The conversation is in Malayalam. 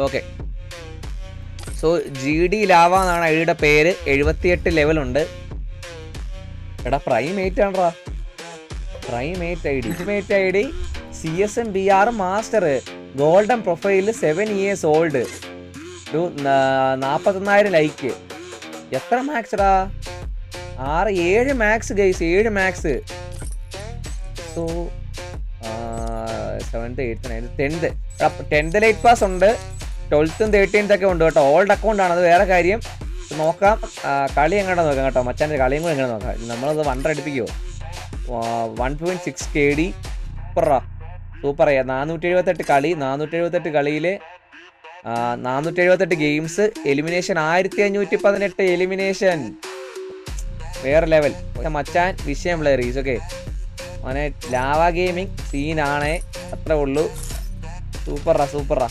ഓക്കെ. സോ GD ലാവ എന്നാണ് ഐഡിയുടെ പേര്. 78 ലെവലുണ്ട്. എടാ പ്രൈമേറ്റ് ആണടാ. Primate I D CSMBR master golden profile 7 years old. ഒരു 41,000 ലൈക്ക്. എത്ര മാക്സ്ടാ? 7 max guys, 7 max. So 7th 8th 9th 10th light pass ഉണ്ട്. 12th 13th ഒക്കെ ഉണ്ട് കേട്ടോ. ഓൾഡ് അക്കൗണ്ട് ആണ്, അത് വേറെ കാര്യം. നോക്കാം കളി എങ്ങോട്ടാ നോക്കാം കേട്ടോ. മച്ചാൻ്റെ കളിയും കൂടെ എങ്ങനെ നോക്കാം. നമ്മളത് വണ്ടർ അടിപ്പിക്കുമോ? 1.6 KD super. 478 കളി. 478 കളിയിൽ 478 ഗെയിംസ്. Elimination 1518 elimination. വേറെ ലെവൽ മച്ചാൻ. വിഷയം പ്ലെയറീസ്. ഓക്കെ മോനെ, ലാവ ഗെയിമിങ് സീനാണേ, അത്രേ ഉള്ളൂ. സൂപ്പറാ.